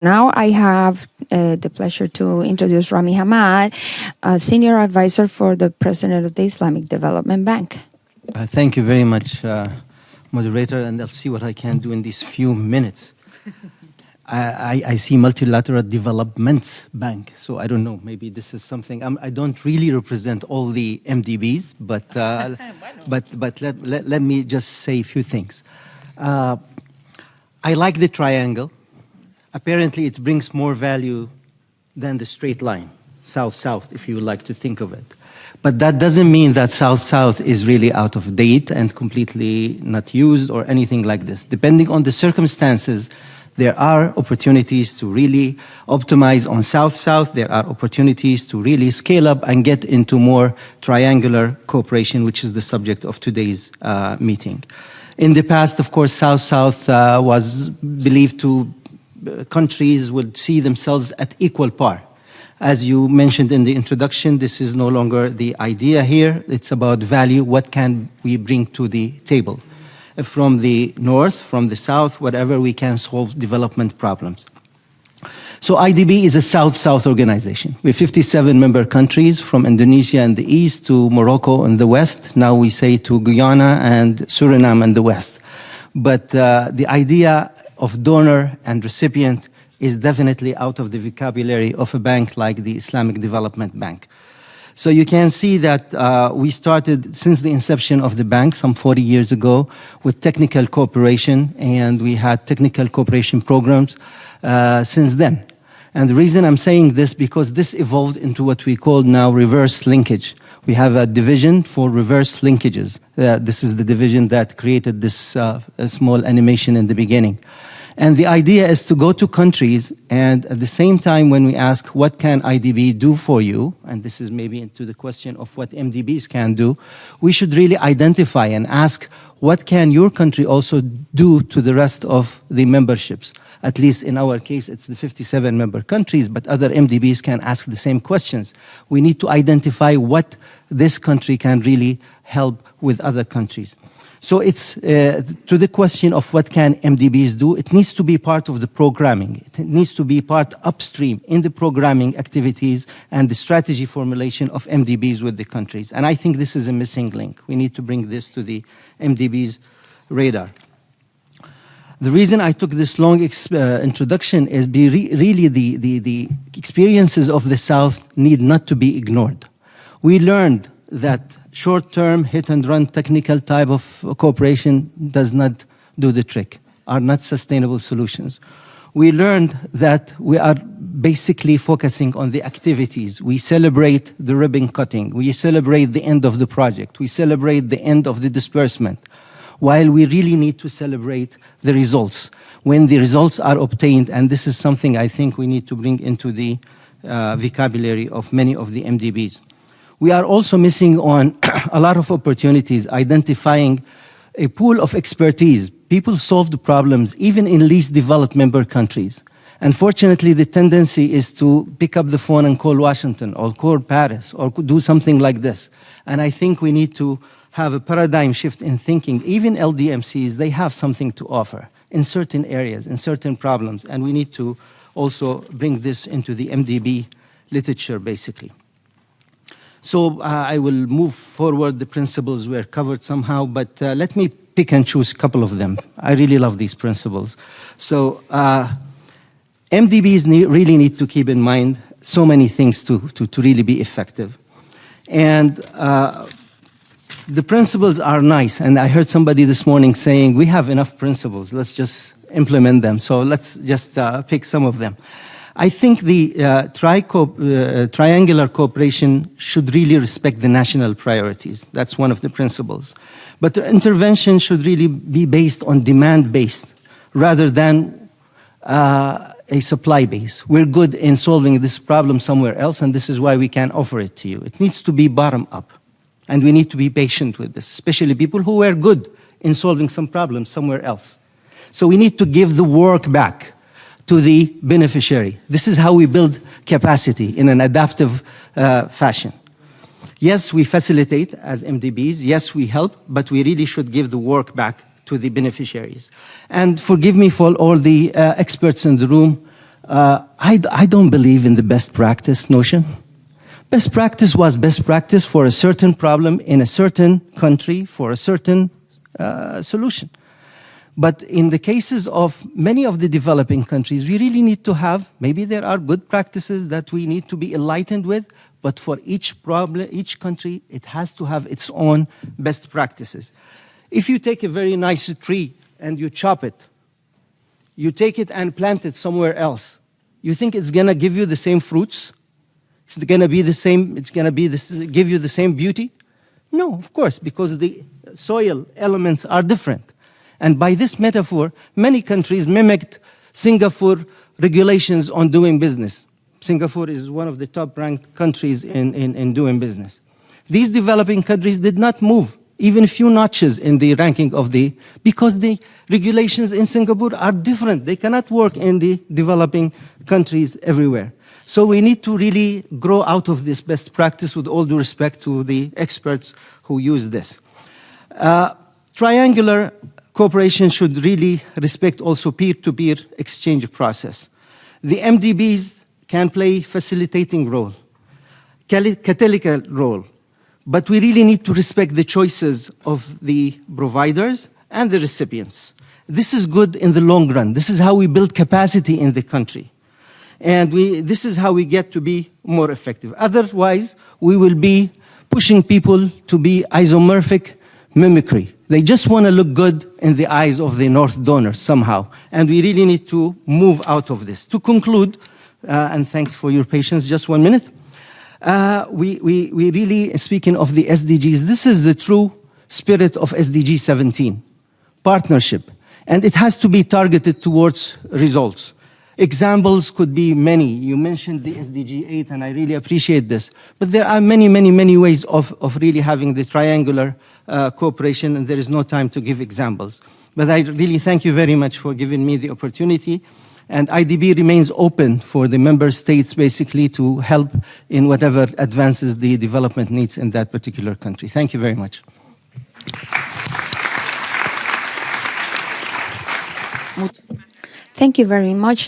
Now I have the pleasure to introduce Rami Ahmad, Senior Advisor for the President of the Islamic Development Bank. Thank you very much, moderator, and I'll see what I can do in these few minutes. I see Multilateral Development Bank, so I don't know, maybe this is something, I don't really represent all the MDBs, but, let me just say a few things. I like the triangle. Apparently, it brings more value than the straight line, south-south, if you would like to think of it. But that doesn't mean that south-south is really out of date and completely not used or anything like this. Depending on the circumstances, there are opportunities to really optimize on south-south. There are opportunities to really scale up and get into more triangular cooperation, which is the subject of today's meeting. In the past, of course, south-south was believed to countries would see themselves at equal par. As you mentioned in the introduction, this is no longer the idea here. It's about value. What can we bring to the table? From the north, from the south, whatever we can solve development problems. So IDB is a south-south organization. We have 57 member countries from Indonesia in the east to Morocco in the west. Now we say to Guyana and Suriname in the west. But the idea of donor and recipient is definitely out of the vocabulary of a bank like the Islamic Development Bank. So you can see that we started since the inception of the bank some 40 years ago with technical cooperation, and we had technical cooperation programs since then. And the reason I'm saying this because this evolved into what we call now reverse linkage. We have a division for reverse linkages. This is the division that created this small animation in the beginning. And the idea is to go to countries and at the same time when we ask what can IDB do for you, and this is maybe into the question of what MDBs can do, we should really identify and ask what can your country also do to the rest of the memberships. At least in our case, it's the 57 member countries, but other MDBs can ask the same questions. We need to identify what this country can really help with other countries. So it's to the question of what can MDBs do, it needs to be part of the programming. It needs to be part upstream in the programming activities and the strategy formulation of MDBs with the countries. And I think this is a missing link. We need to bring this to the MDBs radar. The reason I took this long introduction is really the experiences of the South need not to be ignored. We learned that short-term, hit-and-run technical type of cooperation does not do the trick, are not sustainable solutions. We learned that we are basically focusing on the activities. We celebrate the ribbon cutting. We celebrate the end of the project. We celebrate the end of the disbursement, while we really need to celebrate the results. When the results are obtained, and this is something I think we need to bring into the vocabulary of many of the MDBs. We are also missing on a lot of opportunities, identifying a pool of expertise. People solve the problems even in least developed member countries. Unfortunately, the tendency is to pick up the phone and call Washington or call Paris or do something like this. And I think we need to have a paradigm shift in thinking. Even LDMCs, they have something to offer in certain areas, in certain problems. And we need to also bring this into the MDB literature, basically. So I will move forward. The principles were covered somehow, but let me pick and choose a couple of them. I really love these principles. So MDBs really need to keep in mind so many things to really be effective. And the principles are nice. And I heard somebody this morning saying, we have enough principles. Let's just implement them. So let's just pick some of them. I think the triangular cooperation should really respect the national priorities. That's one of the principles. But the intervention should really be based on demand-based rather than a supply base. We're good in solving this problem somewhere else, and this is why we can offer it to you. It needs to be bottom-up, and we need to be patient with this, especially people who were good in solving some problems somewhere else. So we need to give the work back to the beneficiary. This is how we build capacity in an adaptive fashion. Yes, we facilitate as MDBs. Yes, we help, but we really should give the work back to the beneficiaries. And forgive me for all the experts in the room. I don't believe in the best practice notion. Best practice was best practice for a certain problem in a certain country for a certain solution. But in the cases of many of the developing countries, we really need to have, maybe there are good practices that we need to be enlightened with, but for each problem, each country, it has to have its own best practices. If you take a very nice tree and you chop it, you take it and plant it somewhere else, you think it's gonna give you the same fruits? It's gonna be the same, it's gonna be give you the same beauty? No, of course, because the soil elements are different. And by this metaphor, many countries mimicked Singapore regulations on doing business. Singapore is one of the top-ranked countries in doing business. These developing countries did not move even a few notches in the ranking of because the regulations in Singapore are different. They cannot work in the developing countries everywhere. So we need to really grow out of this best practice with all due respect to the experts who use this. Triangular cooperation should really respect also peer-to-peer exchange process. The MDBs can play facilitating role, catalytic role, but we really need to respect the choices of the providers and the recipients. This is good in the long run. This is how we build capacity in the country. And this is how we get to be more effective. Otherwise, we will be pushing people to be isomorphic mimicry. They just want to look good in the eyes of the North donors somehow. And we really need to move out of this. To conclude, and thanks for your patience, just 1 minute. We really, speaking of the SDGs, this is the true spirit of SDG 17, partnership. And it has to be targeted towards results. Examples could be many. You mentioned the SDG 8, and I really appreciate this. But there are many, many, many ways of really having the triangular cooperation, and there is no time to give examples. But I really thank you very much for giving me the opportunity. And IDB remains open for the member states basically to help in whatever advances the development needs in that particular country. Thank you very much. Thank you very much.